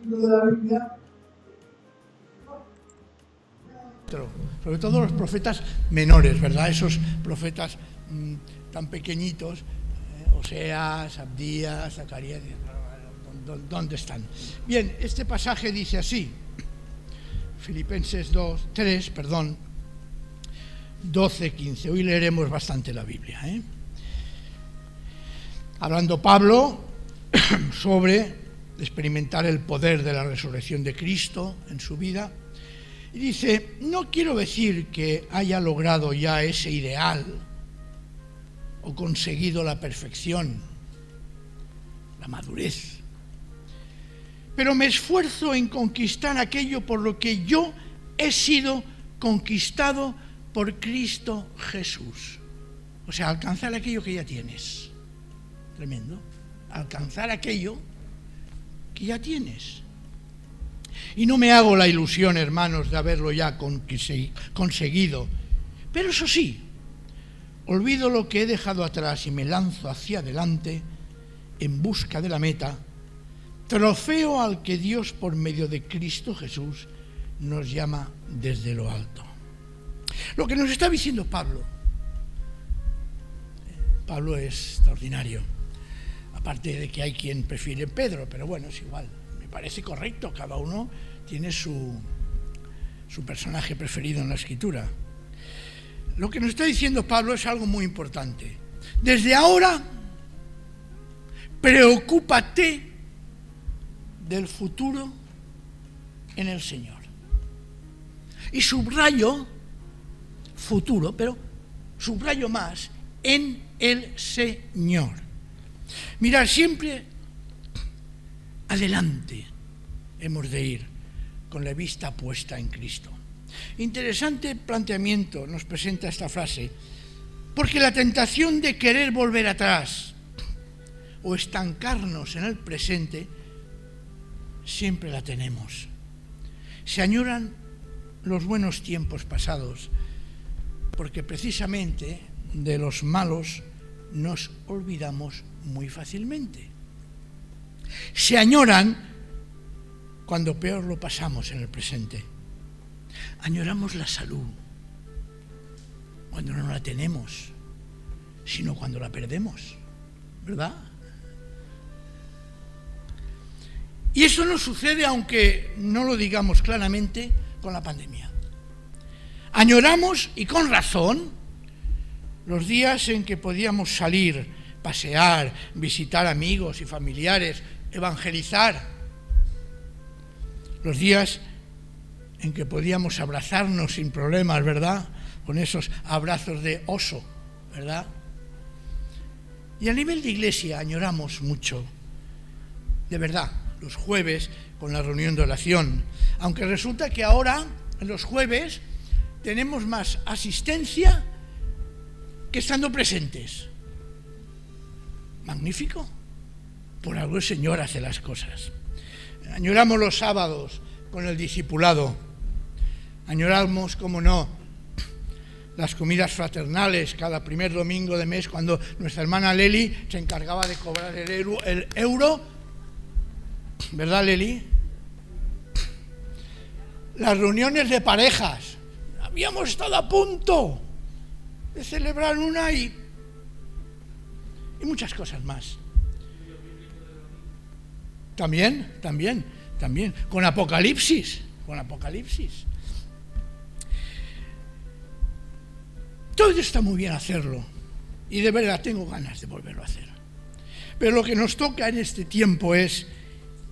capítulo de la Biblia, sobre todo los profetas menores, ¿verdad? Esos profetas tan pequeñitos, Oseas, Abdías, Zacarías, ¿dónde están? Bien, este pasaje dice así, Filipenses 3, 12, 15. Hoy leeremos bastante la Biblia, Hablando Pablo sobre experimentar el poder de la resurrección de Cristo en su vida, y dice: no quiero decir que haya logrado ya ese ideal o conseguido la perfección, la madurez, pero me esfuerzo en conquistar aquello por lo que yo he sido conquistado por Cristo Jesús. O sea, alcanzar aquello que ya tienes. Tremendo. Alcanzar aquello que ya tienes. Y no me hago la ilusión, hermanos, de haberlo ya conseguido. Pero eso sí, olvido lo que he dejado atrás y me lanzo hacia adelante en busca de la meta, trofeo al que Dios, por medio de Cristo Jesús, nos llama desde lo alto. Lo que nos está diciendo Pablo es extraordinario. Aparte de que hay quien prefiere Pedro, pero bueno, es igual. Me parece correcto, cada uno tiene su personaje preferido en la Escritura. Lo que nos está diciendo Pablo es algo muy importante. Desde ahora, preocúpate del futuro en el Señor. Y subrayo futuro, pero subrayo más en el Señor. Mirad, siempre adelante hemos de ir con la vista puesta en Cristo. Interesante planteamiento nos presenta esta frase, porque la tentación de querer volver atrás o estancarnos en el presente siempre la tenemos. Se añoran los buenos tiempos pasados, porque precisamente de los malos nos olvidamos muy fácilmente. Se añoran cuando peor lo pasamos en el presente. Añoramos la salud cuando no la tenemos, sino cuando la perdemos, ¿verdad? Y eso no sucede, aunque no lo digamos claramente, con la pandemia. Añoramos, y con razón, los días en que podíamos salir, pasear, visitar amigos y familiares, evangelizar. Los días en que podíamos abrazarnos sin problemas, ¿verdad? Con esos abrazos de oso, ¿verdad? Y a nivel de iglesia añoramos mucho, de verdad, los jueves con la reunión de oración. Aunque resulta que ahora, en los jueves, tenemos más asistencia que estando presentes. Magnífico. Por algo el Señor hace las cosas. Añoramos los sábados con el discipulado. Añoramos, como no, las comidas fraternales cada primer domingo de mes, cuando nuestra hermana Leli se encargaba de cobrar el euro. ¿Verdad, Leli? Las reuniones de parejas. Habíamos estado a punto de celebrar una y muchas cosas más. También, con Apocalipsis. Todo está muy bien hacerlo, y de verdad tengo ganas de volverlo a hacer. Pero lo que nos toca en este tiempo es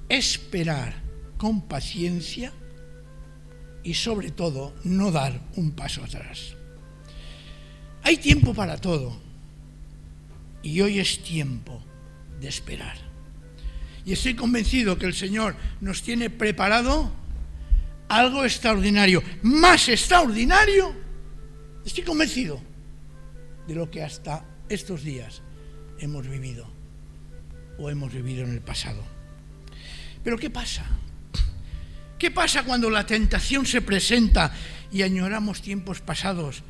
esperar con paciencia y, sobre todo, no dar un paso atrás. Hay tiempo para todo, y hoy es tiempo de esperar. Y estoy convencido que el Señor nos tiene preparado algo extraordinario, más extraordinario, estoy convencido, de lo que hasta estos días hemos vivido o hemos vivido en el pasado. Pero ¿qué pasa? ¿Qué pasa cuando la tentación se presenta y añoramos tiempos pasados,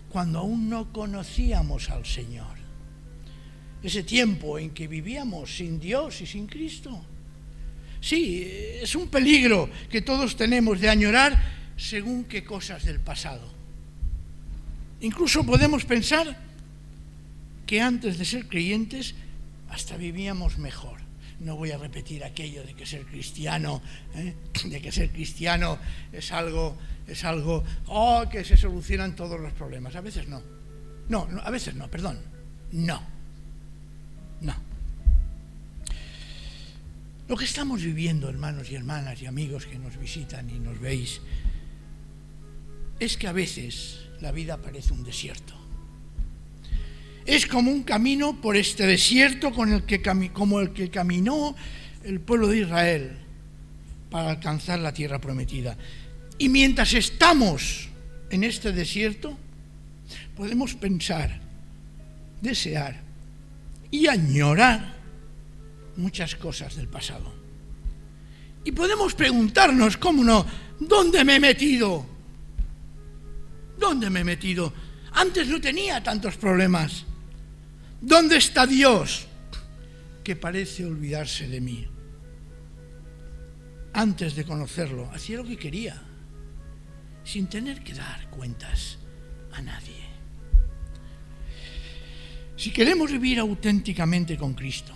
cuando aún no conocíamos al Señor? Ese tiempo en que vivíamos sin Dios y sin Cristo. Sí, es un peligro que todos tenemos de añorar según qué cosas del pasado. Incluso podemos pensar que antes de ser creyentes hasta vivíamos mejor. No voy a repetir aquello de que ser cristiano, es algo que se solucionan todos los problemas. A veces no. No, a veces no, perdón. No. Lo que estamos viviendo, hermanos y hermanas y amigos que nos visitan y nos veis, es que a veces la vida parece un desierto. Es como un camino por este desierto como el que caminó el pueblo de Israel para alcanzar la tierra prometida. Y mientras estamos en este desierto, podemos pensar, desear y añorar muchas cosas del pasado. Y podemos preguntarnos, ¿cómo no? ¿Dónde me he metido? ¿Dónde me he metido? Antes no tenía tantos problemas. ¿Dónde está Dios que parece olvidarse de mí? Antes de conocerlo, hacía lo que quería, sin tener que dar cuentas a nadie. Si queremos vivir auténticamente con Cristo,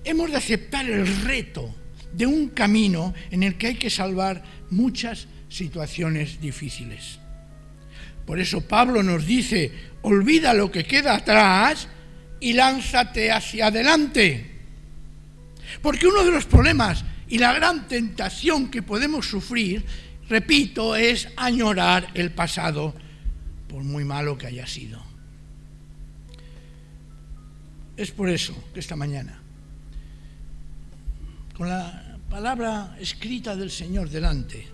hemos de aceptar el reto de un camino en el que hay que salvar muchas situaciones difíciles. Por eso Pablo nos dice, olvida lo que queda atrás y lánzate hacia adelante. Porque uno de los problemas y la gran tentación que podemos sufrir, repito, es añorar el pasado, por muy malo que haya sido. Es por eso que esta mañana, con la palabra escrita del Señor delante,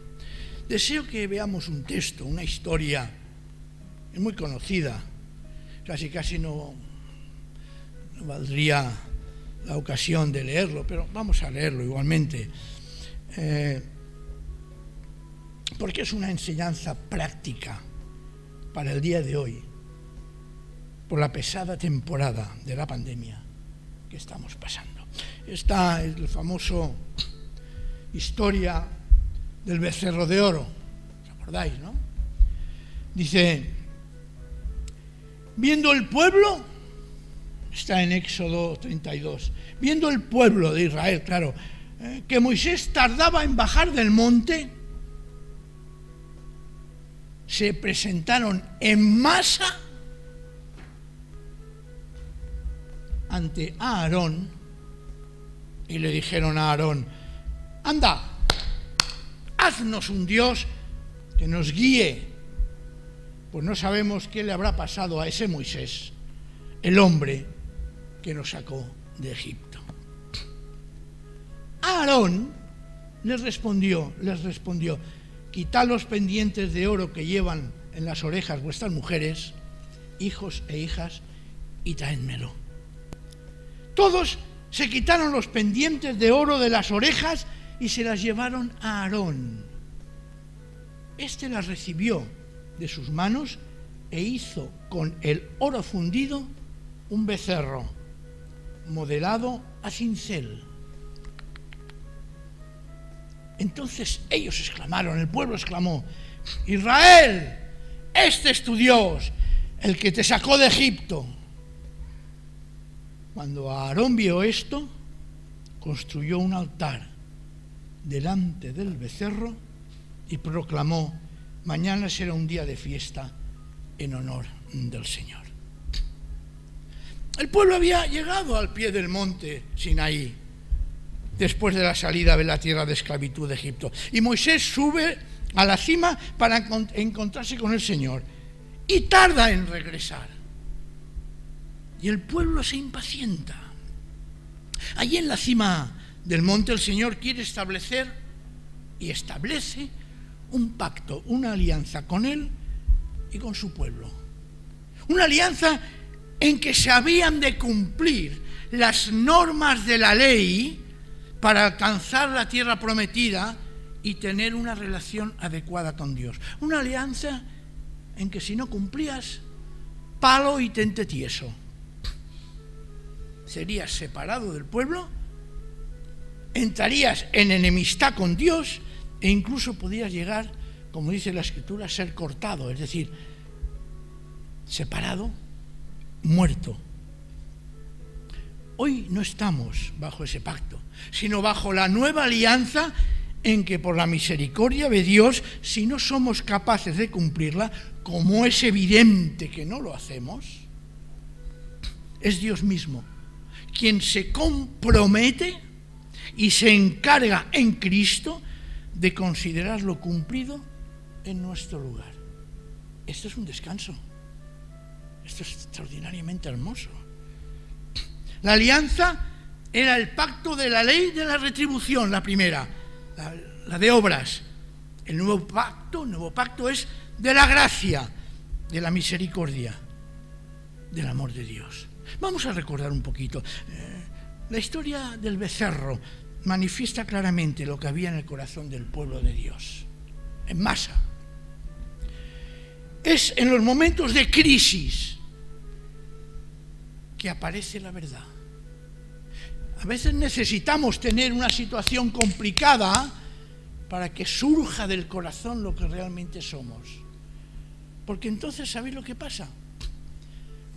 deseo que veamos un texto, una historia muy conocida, casi no valdría la ocasión de leerlo, pero vamos a leerlo igualmente, porque es una enseñanza práctica para el día de hoy, por la pesada temporada de la pandemia que estamos pasando. Esta es la famosa historia del becerro de oro, ¿os acordáis, no? Dice, viendo el pueblo, está en Éxodo 32, viendo el pueblo de Israel, claro, que Moisés tardaba en bajar del monte, se presentaron en masa ante Aarón y le dijeron a Aarón, anda, haznos un Dios que nos guíe, pues no sabemos qué le habrá pasado a ese Moisés, el hombre que nos sacó de Egipto. Aarón les respondió, quitad los pendientes de oro que llevan en las orejas vuestras mujeres, hijos e hijas, y traédmelo. Todos se quitaron los pendientes de oro de las orejas y se las llevaron a Aarón. Este las recibió de sus manos e hizo con el oro fundido un becerro modelado a cincel. Entonces ellos exclamaron, el pueblo exclamó, Israel, este es tu Dios, el que te sacó de Egipto. Cuando Aarón vio esto, construyó un altar delante del becerro y proclamó, mañana será un día de fiesta en honor del Señor. El pueblo había llegado al pie del monte Sinaí, después de la salida de la tierra de esclavitud de Egipto. Y Moisés sube a la cima para encontrarse con el Señor y tarda en regresar. Y el pueblo se impacienta. Allí en la cima del monte el Señor quiere establecer y establece un pacto, una alianza con él y con su pueblo. Una alianza en que se habían de cumplir las normas de la ley para alcanzar la tierra prometida y tener una relación adecuada con Dios. Una alianza en que si no cumplías, palo y tente tieso. Serías separado del pueblo entrarías en enemistad con Dios e incluso podrías llegar, como dice la Escritura, a ser cortado, es decir, separado, muerto. Hoy no estamos bajo ese pacto, sino bajo la nueva alianza en que por la misericordia de Dios, si no somos capaces de cumplirla, como es evidente que no lo hacemos, es Dios mismo quien se compromete y se encarga en Cristo de considerarlo cumplido en nuestro lugar. Esto es un descanso. Esto es extraordinariamente hermoso. La alianza era el pacto de la ley de la retribución, la primera, la de obras. El nuevo pacto es de la gracia, de la misericordia, del amor de Dios. Vamos a recordar un poquito. La historia del becerro manifiesta claramente lo que había en el corazón del pueblo de Dios, en masa. Es en los momentos de crisis que aparece la verdad. A veces necesitamos tener una situación complicada para que surja del corazón lo que realmente somos. Porque entonces, ¿sabéis lo que pasa?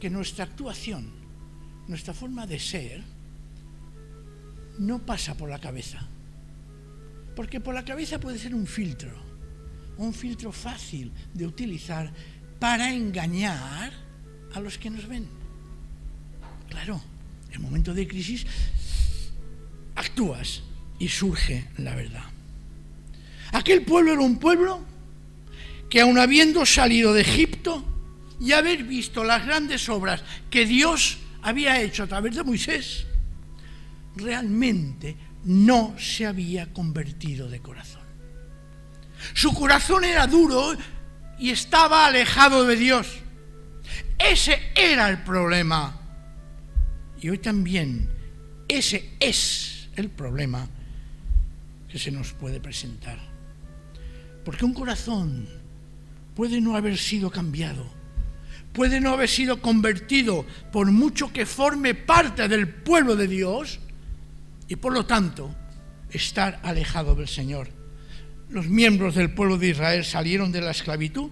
Que nuestra actuación, nuestra forma de ser, no pasa por la cabeza. Porque por la cabeza puede ser un filtro fácil de utilizar para engañar a los que nos ven. Claro, en momento de crisis actúas y surge la verdad. Aquel pueblo era un pueblo que, aun habiendo salido de Egipto y haber visto las grandes obras que Dios había hecho a través de Moisés, realmente no se había convertido de corazón. Su corazón era duro y estaba alejado de Dios. Ese era el problema. Y hoy también ese es el problema que se nos puede presentar. Porque un corazón puede no haber sido cambiado, puede no haber sido convertido, por mucho que forme parte del pueblo de Dios, y por lo tanto estar alejado del Señor. Los miembros del pueblo de Israel salieron de la esclavitud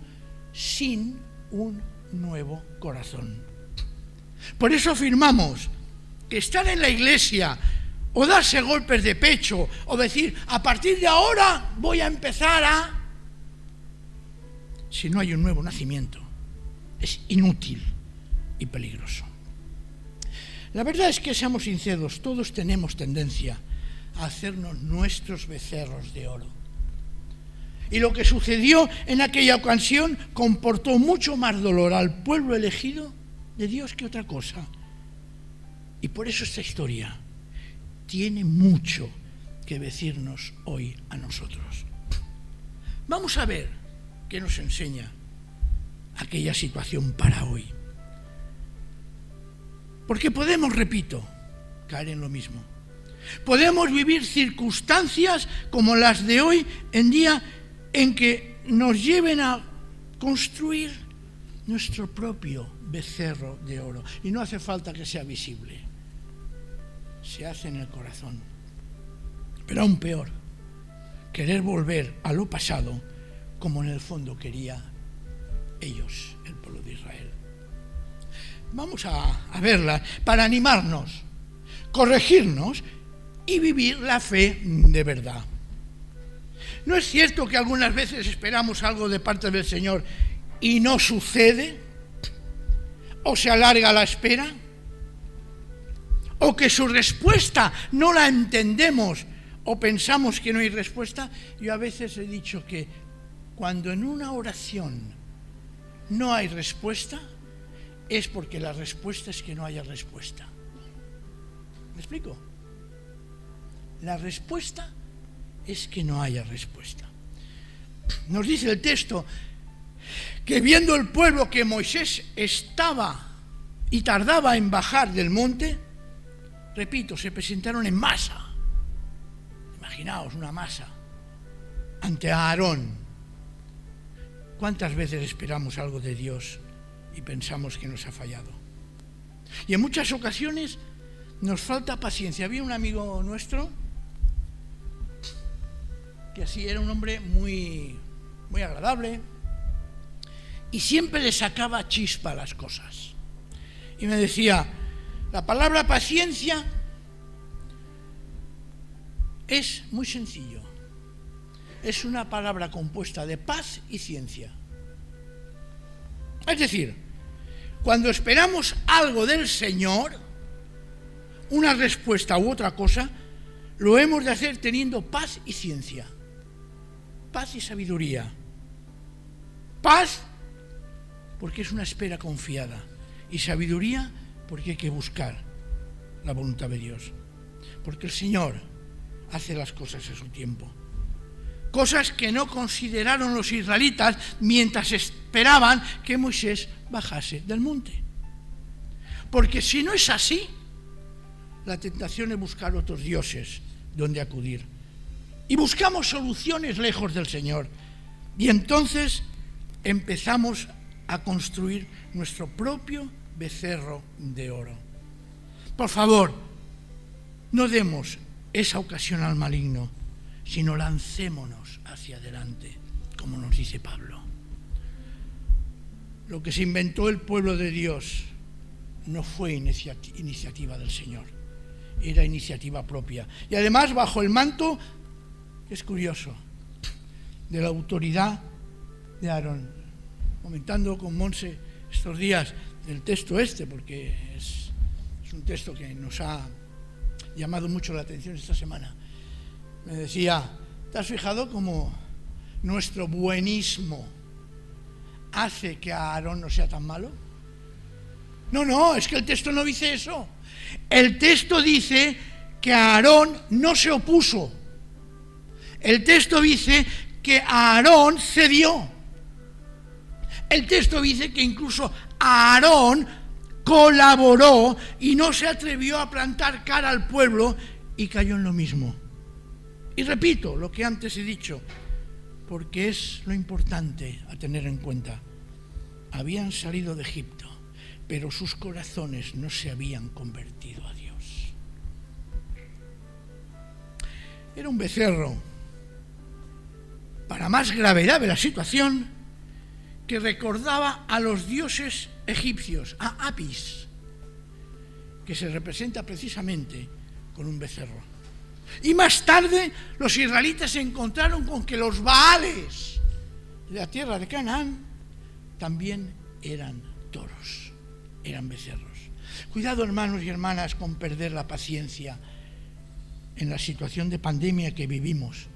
sin un nuevo corazón. Por eso afirmamos que estar en la iglesia o darse golpes de pecho o decir, a partir de ahora voy a empezar a... Si no hay un nuevo nacimiento, es inútil y peligroso. La verdad es que, seamos sinceros, todos tenemos tendencia a hacernos nuestros becerros de oro. Y lo que sucedió en aquella ocasión comportó mucho más dolor al pueblo elegido de Dios que otra cosa. Y por eso esta historia tiene mucho que decirnos hoy a nosotros. Vamos a ver qué nos enseña aquella situación para hoy. Porque podemos, repito, caer en lo mismo. Podemos vivir circunstancias como las de hoy en día en que nos lleven a construir nuestro propio becerro de oro. Y no hace falta que sea visible. Se hace en el corazón. Pero aún peor, querer volver a lo pasado como en el fondo quería ellos, el pueblo de Israel. Vamos a verla para animarnos, corregirnos y vivir la fe de verdad. ¿No es cierto que algunas veces esperamos algo de parte del Señor y no sucede? ¿O se alarga la espera? ¿O que su respuesta no la entendemos o pensamos que no hay respuesta? Yo a veces he dicho que cuando en una oración no hay respuesta, es porque la respuesta es que no haya respuesta. ¿Me explico? La respuesta es que no haya respuesta. Nos dice el texto que, viendo el pueblo que Moisés estaba y tardaba en bajar del monte, repito, se presentaron en masa. Imaginaos una masa ante Aarón. ¿Cuántas veces esperamos algo de Dios y pensamos que nos ha fallado? Y en muchas ocasiones nos falta paciencia. Había un amigo nuestro que así era un hombre muy, muy agradable y siempre le sacaba chispa a las cosas. Y me decía, la palabra paciencia es muy sencillo. Es una palabra compuesta de paz y ciencia. Es decir, cuando esperamos algo del Señor, una respuesta u otra cosa, lo hemos de hacer teniendo paz y ciencia. Paz y sabiduría. Paz porque es una espera confiada. Y sabiduría porque hay que buscar la voluntad de Dios. Porque el Señor hace las cosas a su tiempo. Cosas que no consideraron los israelitas mientras esperaban que Moisés bajase del monte. Porque si no es así, la tentación es buscar otros dioses donde acudir. Y buscamos soluciones lejos del Señor. Y entonces empezamos a construir nuestro propio becerro de oro. Por favor, no demos esa ocasión al maligno, sino lancémonos hacia adelante, como nos dice Pablo. Lo que se inventó el pueblo de Dios no fue iniciativa del Señor, era iniciativa propia. Y además bajo el manto, que es curioso, de la autoridad de Aarón. Comentando con Monse estos días del texto porque es un texto que nos ha llamado mucho la atención esta semana. Me decía, ¿te has fijado cómo nuestro buenismo hace que Aarón no sea tan malo? No, es que el texto no dice eso. El texto dice que Aarón no se opuso. El texto dice que Aarón cedió. El texto dice que incluso Aarón colaboró y no se atrevió a plantar cara al pueblo y cayó en lo mismo. Y repito lo que antes he dicho, porque es lo importante a tener en cuenta. Habían salido de Egipto, pero sus corazones no se habían convertido a Dios. Era un becerro, para más gravedad de la situación, que recordaba a los dioses egipcios, a Apis, que se representa precisamente con un becerro. Y más tarde los israelitas se encontraron con que los Baales de la tierra de Canaán también eran toros, eran becerros. Cuidado, hermanos y hermanas, con perder la paciencia en la situación de pandemia que vivimos,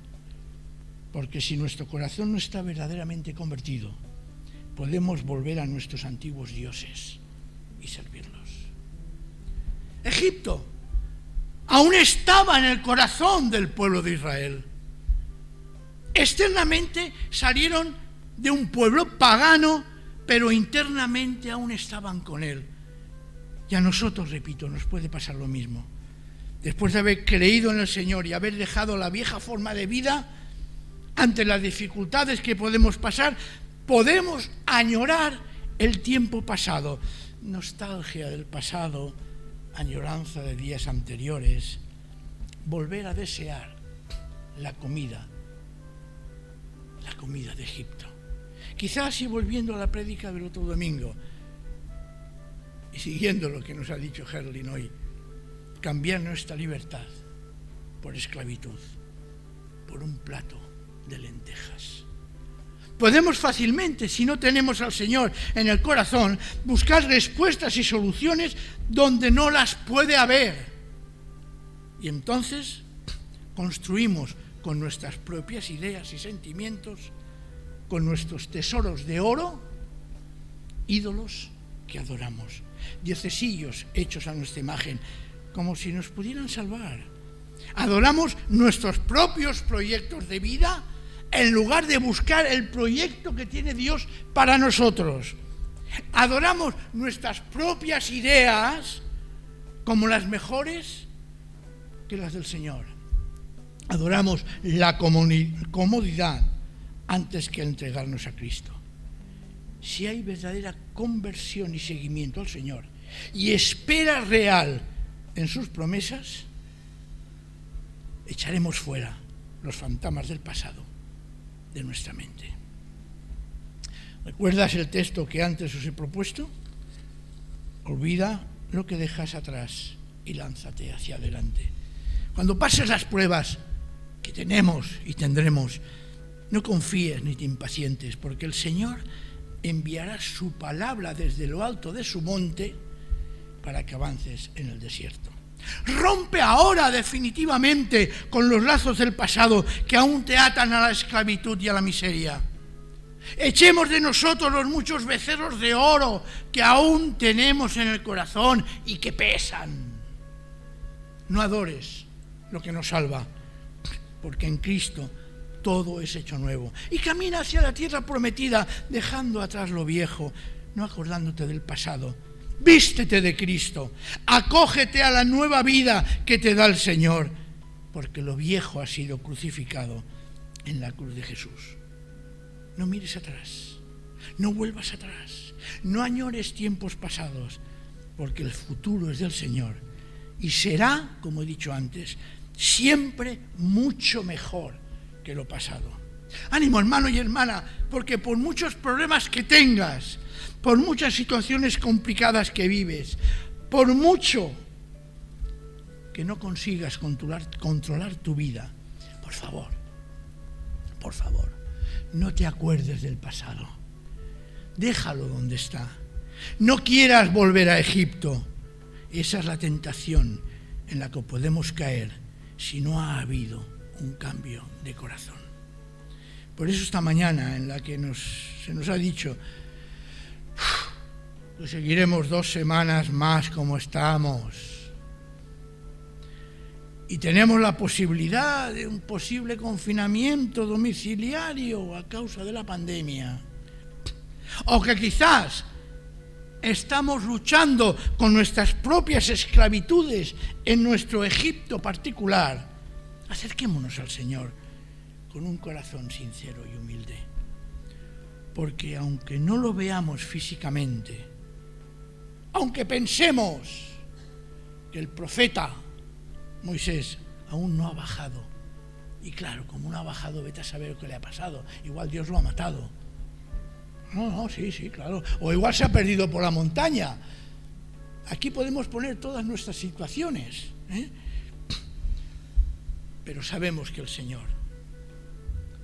porque si nuestro corazón no está verdaderamente convertido, podemos volver a nuestros antiguos dioses y servirlos. Egipto aún estaba en el corazón del pueblo de Israel. Externamente salieron de un pueblo pagano, pero internamente aún estaban con él. Y a nosotros, repito, nos puede pasar lo mismo. Después de haber creído en el Señor y haber dejado la vieja forma de vida, ante las dificultades que podemos pasar, podemos añorar el tiempo pasado. Nostalgia del pasado, añoranza de días anteriores, volver a desear la comida de Egipto. Quizás, y volviendo a la prédica del otro domingo, y siguiendo lo que nos ha dicho Herlin hoy, cambiar nuestra libertad por esclavitud, por un plato de lentejas. Podemos fácilmente, si no tenemos al Señor en el corazón, buscar respuestas y soluciones donde no las puede haber. Y entonces construimos con nuestras propias ideas y sentimientos, con nuestros tesoros de oro, ídolos que adoramos, diocesillos hechos a nuestra imagen, como si nos pudieran salvar. Adoramos nuestros propios proyectos de vida en lugar de buscar el proyecto que tiene Dios para nosotros. Adoramos nuestras propias ideas como las mejores que las del Señor. Adoramos la comodidad antes que entregarnos a Cristo. Si hay verdadera conversión y seguimiento al Señor y espera real en sus promesas, echaremos fuera los fantasmas del pasado de nuestra mente. ¿Recuerdas el texto que antes os he propuesto? Olvida lo que dejas atrás y lánzate hacia adelante. Cuando pases las pruebas que tenemos y tendremos, no confíes ni te impacientes, porque el Señor enviará su palabra desde lo alto de su monte para que avances en el desierto. Rompe ahora definitivamente con los lazos del pasado que aún te atan a la esclavitud y a la miseria. Echemos de nosotros los muchos becerros de oro que aún tenemos en el corazón y que pesan. No adores lo que nos salva, porque en Cristo todo es hecho nuevo. Y camina hacia la tierra prometida, dejando atrás lo viejo, no acordándote del pasado. Vístete de Cristo, acógete a la nueva vida que te da el Señor, porque lo viejo ha sido crucificado en la cruz de Jesús. No mires atrás, no vuelvas atrás, no añores tiempos pasados, porque el futuro es del Señor y será, como he dicho antes, siempre mucho mejor que lo pasado. Ánimo, hermano y hermana, porque por muchos problemas que tengas, por muchas situaciones complicadas que vives, por mucho que no consigas controlar tu vida, por favor, no te acuerdes del pasado. Déjalo donde está. No quieras volver a Egipto. Esa es la tentación en la que podemos caer si no ha habido un cambio de corazón. Por eso esta mañana en la que se nos ha dicho pues seguiremos 2 semanas más como estamos y tenemos la posibilidad de un posible confinamiento domiciliario a causa de la pandemia, o que quizás estamos luchando con nuestras propias esclavitudes en nuestro Egipto particular. Acerquémonos al Señor con un corazón sincero y humilde, porque aunque no lo veamos físicamente, aunque pensemos que el profeta Moisés aún no ha bajado, y claro, como no ha bajado, vete a saber lo que le ha pasado, igual Dios lo ha matado. No, sí, claro, o igual se ha perdido por la montaña. Aquí podemos poner todas nuestras situaciones, pero sabemos que el Señor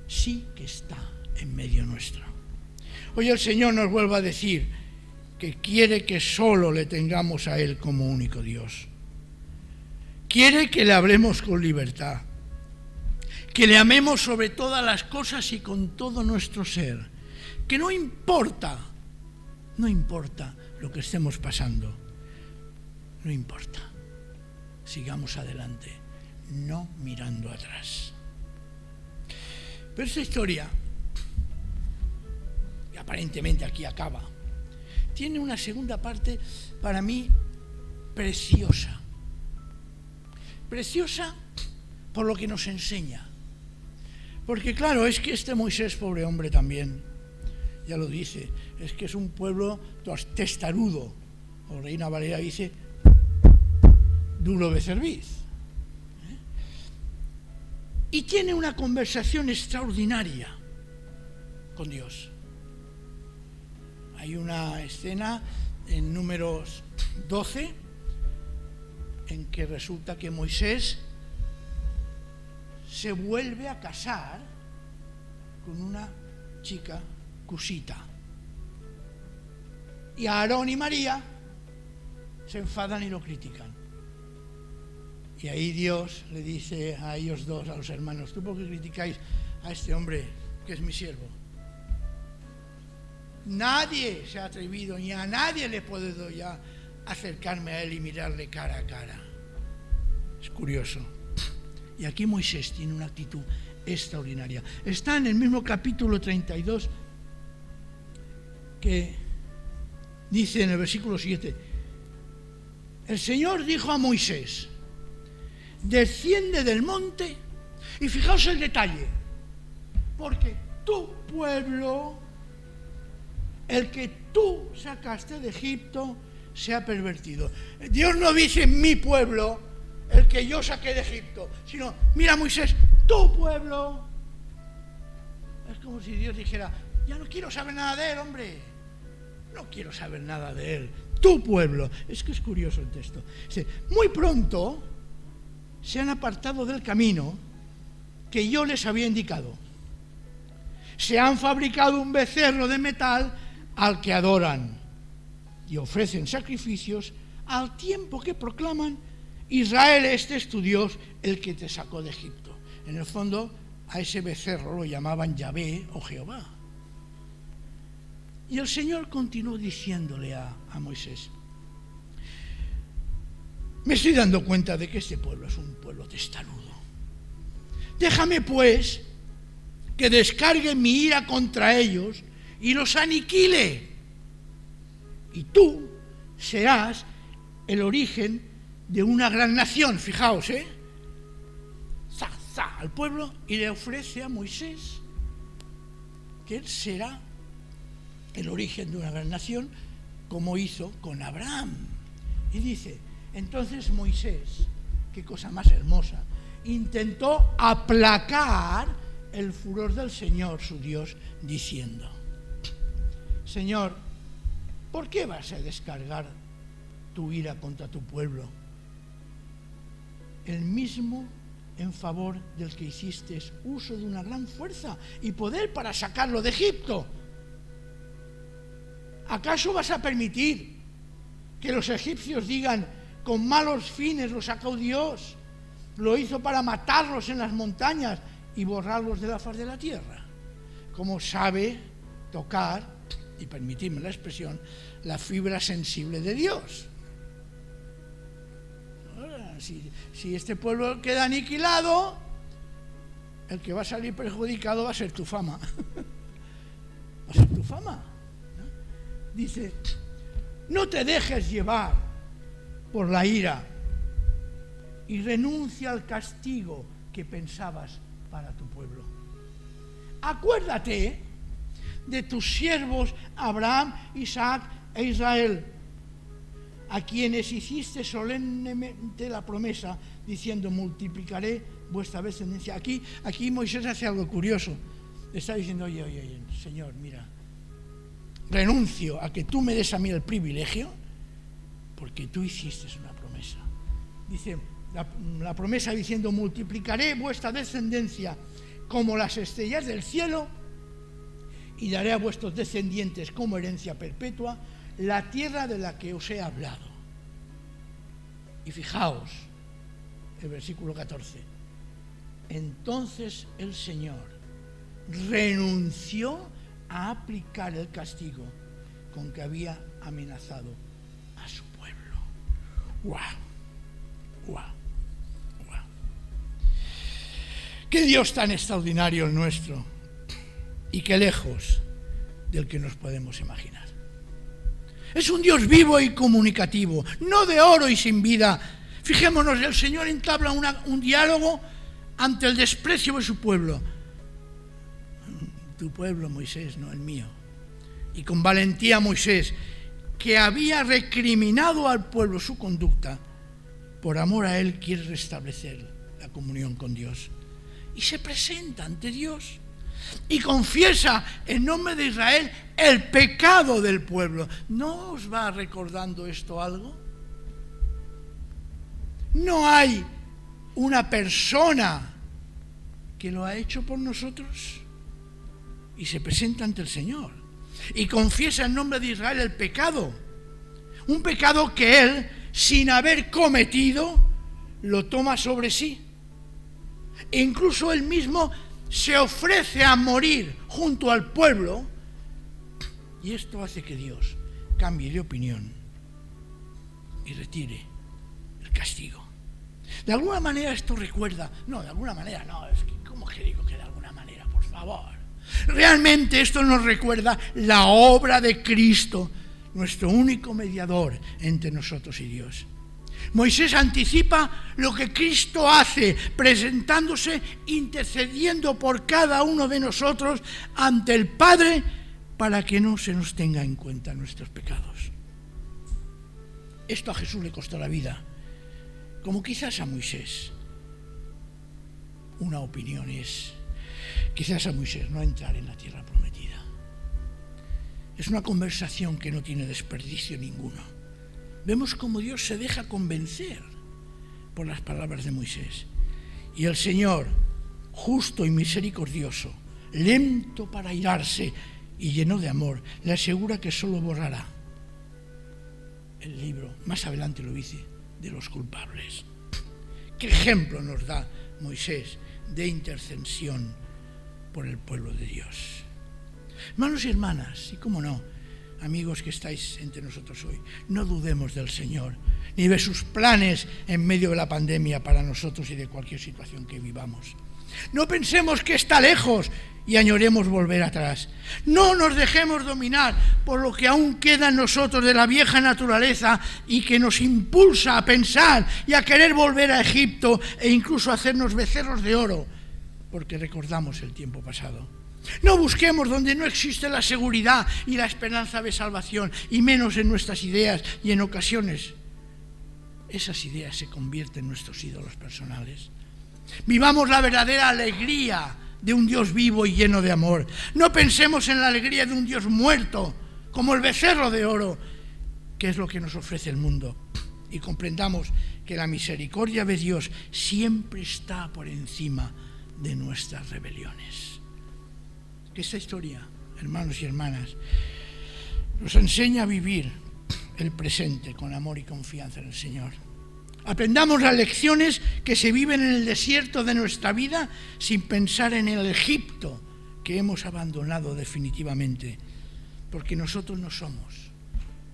sí que está en medio nuestro. Hoy el Señor nos vuelve a decir que quiere que solo le tengamos a Él como único Dios. Quiere que le hablemos con libertad, que le amemos sobre todas las cosas y con todo nuestro ser, que no importa lo que estemos pasando, no importa, sigamos adelante, no mirando atrás. Pero esta historia, que aparentemente aquí acaba, tiene una segunda parte para mí preciosa. Preciosa por lo que nos enseña. Porque claro, es que este Moisés, pobre hombre también, ya lo dice, es que es un pueblo testarudo, o Reina Valera dice, duro de cerviz. Y tiene una conversación extraordinaria con Dios. Hay una escena en Números 12 en que resulta que Moisés se vuelve a casar con una chica cusita. Y Aarón y María se enfadan y lo critican. Y ahí Dios le dice a ellos dos, a los hermanos, ¿tú por qué criticáis a este hombre que es mi siervo? Nadie se ha atrevido, ni a nadie le puedo ya acercarme a él y mirarle cara a cara. Es curioso. Y aquí Moisés tiene una actitud extraordinaria. Está en el mismo capítulo 32 que dice en el versículo 7, el Señor dijo a Moisés, desciende del monte, y fijaos el detalle, porque tu pueblo, el que tú sacaste de Egipto, se ha pervertido. Dios no dice mi pueblo, el que yo saqué de Egipto, sino, mira Moisés, tu pueblo. Es como si Dios dijera, ya no quiero saber nada de él, hombre. No quiero saber nada de él. Tu pueblo. Es que es curioso el texto. Muy pronto se han apartado del camino que yo les había indicado. Se han fabricado un becerro de metal al que adoran y ofrecen sacrificios al tiempo que proclaman, Israel, este es tu Dios, el que te sacó de Egipto. En el fondo, a ese becerro lo llamaban Yahvé o Jehová. Y el Señor continuó diciéndole a Moisés, me estoy dando cuenta de que este pueblo es un pueblo testarudo. Déjame pues que descargue mi ira contra ellos y los aniquile. Y tú serás el origen de una gran nación. Fijaos, al pueblo, y le ofrece a Moisés que él será el origen de una gran nación, como hizo con Abraham. Y dice, entonces Moisés, qué cosa más hermosa, intentó aplacar el furor del Señor, su Dios, diciendo, Señor, ¿por qué vas a descargar tu ira contra tu pueblo? El mismo en favor del que hiciste uso de una gran fuerza y poder para sacarlo de Egipto. ¿Acaso vas a permitir que los egipcios digan, con malos fines lo sacó Dios, lo hizo para matarlos en las montañas y borrarlos de la faz de la tierra? Como sabe tocar, y permitidme la expresión, la fibra sensible de Dios. Ahora, si este pueblo queda aniquilado, el que va a salir perjudicado va a ser tu fama. Va a ser tu fama, ¿no? Dice, no te dejes llevar por la ira y renuncia al castigo que pensabas para tu pueblo. Acuérdate de tus siervos Abraham, Isaac e Israel, a quienes hiciste solemnemente la promesa, diciendo, multiplicaré vuestra descendencia. Aquí Moisés hace algo curioso. Está diciendo, oye, Señor, mira, renuncio a que tú me des a mí el privilegio, porque tú hiciste una promesa. Dice, la promesa diciendo, multiplicaré vuestra descendencia como las estrellas del cielo, y daré a vuestros descendientes como herencia perpetua la tierra de la que os he hablado. Y fijaos, el versículo 14. Entonces el Señor renunció a aplicar el castigo con que había amenazado a su pueblo. ¡Guau! ¡Qué Dios tan extraordinario el nuestro! Y qué lejos del que nos podemos imaginar. Es un Dios vivo y comunicativo, no de oro y sin vida. Fijémonos, el Señor entabla un diálogo ante el desprecio de su pueblo. Tu pueblo, Moisés, no el mío. Y con valentía Moisés, que había recriminado al pueblo su conducta, por amor a él quiere restablecer la comunión con Dios. Y se presenta ante Dios y confiesa en nombre de Israel el pecado del pueblo. ¿No os va recordando esto algo? ¿No hay una persona que lo ha hecho por nosotros? Y se presenta ante el Señor y confiesa en nombre de Israel el pecado. Un pecado que él, sin haber cometido, lo toma sobre sí. E incluso él mismo se ofrece a morir junto al pueblo, y esto hace que Dios cambie de opinión y retire el castigo. De alguna manera esto recuerda, ¿cómo que digo que de alguna manera? Por favor. Realmente esto nos recuerda la obra de Cristo, nuestro único mediador entre nosotros y Dios. Moisés anticipa lo que Cristo hace, presentándose, intercediendo por cada uno de nosotros ante el Padre para que no se nos tenga en cuenta nuestros pecados. Esto a Jesús le costó la vida como quizás a Moisés. Una opinión es, quizás a Moisés no entrar en la tierra prometida. Es una conversación que no tiene desperdicio ninguno. Vemos cómo Dios se deja convencer por las palabras de Moisés. Y el Señor, justo y misericordioso, lento para airarse y lleno de amor, le asegura que solo borrará el libro, más adelante lo dice, de los culpables. ¿Qué ejemplo nos da Moisés de intercesión por el pueblo de Dios? Hermanos y hermanas, y cómo no, amigos que estáis entre nosotros hoy, no dudemos del Señor, ni de sus planes en medio de la pandemia para nosotros y de cualquier situación que vivamos. No pensemos que está lejos y añoremos volver atrás. No nos dejemos dominar por lo que aún queda en nosotros de la vieja naturaleza y que nos impulsa a pensar y a querer volver a Egipto e incluso a hacernos becerros de oro, porque recordamos el tiempo pasado. No busquemos donde no existe la seguridad y la esperanza de salvación, y menos en nuestras ideas, y en ocasiones esas ideas se convierten en nuestros ídolos personales. Vivamos la verdadera alegría de un Dios vivo y lleno de amor. No pensemos en la alegría de un Dios muerto, como el becerro de oro, que es lo que nos ofrece el mundo. Y comprendamos que la misericordia de Dios siempre está por encima de nuestras rebeliones. Que esta historia, hermanos y hermanas, nos enseña a vivir el presente con amor y confianza en el Señor. Aprendamos las lecciones que se viven en el desierto de nuestra vida sin pensar en el Egipto que hemos abandonado definitivamente, porque nosotros no somos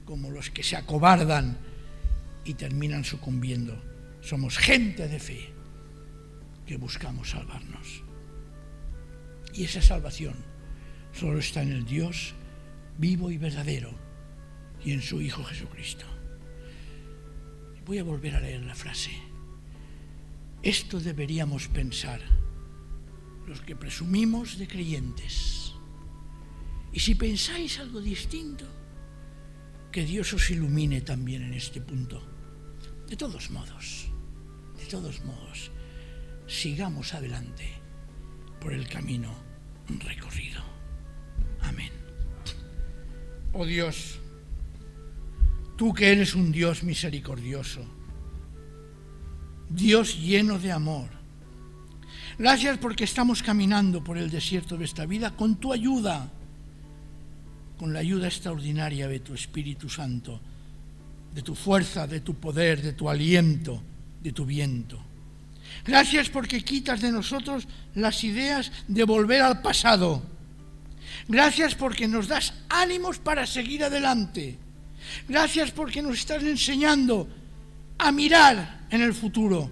como los que se acobardan y terminan sucumbiendo. Somos gente de fe que buscamos salvarnos. Y esa salvación solo está en el Dios vivo y verdadero y en su Hijo Jesucristo. Voy a volver a leer la frase. Esto deberíamos pensar los que presumimos de creyentes. Y si pensáis algo distinto, que Dios os ilumine también en este punto. De todos modos, sigamos adelante por el camino recorrido. Amén. Oh Dios, tú que eres un Dios misericordioso, Dios lleno de amor, gracias porque estamos caminando por el desierto de esta vida con tu ayuda, con la ayuda extraordinaria de tu Espíritu Santo, de tu fuerza, de tu poder, de tu aliento, de tu viento. Gracias porque quitas de nosotros las ideas de volver al pasado. Gracias porque nos das ánimos para seguir adelante. Gracias porque nos estás enseñando a mirar en el futuro,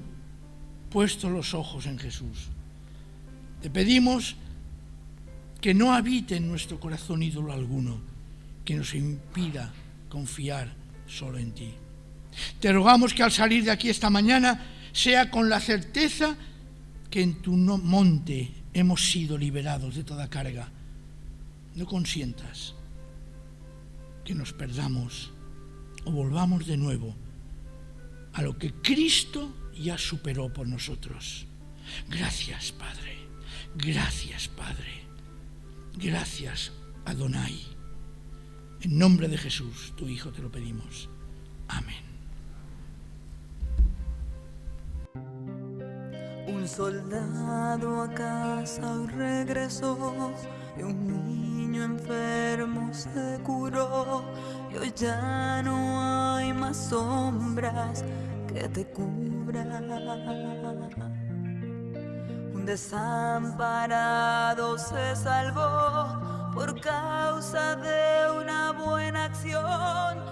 puestos los ojos en Jesús. Te pedimos que no habite en nuestro corazón ídolo alguno, que nos impida confiar solo en ti. Te rogamos que al salir de aquí esta mañana sea con la certeza que en tu monte hemos sido liberados de toda carga. No consientas que nos perdamos o volvamos de nuevo a lo que Cristo ya superó por nosotros. Gracias, Padre. Gracias, Padre. Gracias, Adonai. En nombre de Jesús, tu Hijo, te lo pedimos. Amén. Un soldado a casa hoy regresó y un niño enfermo se curó. Y hoy ya no hay más sombras que te cubran. Un desamparado se salvó por causa de una buena acción.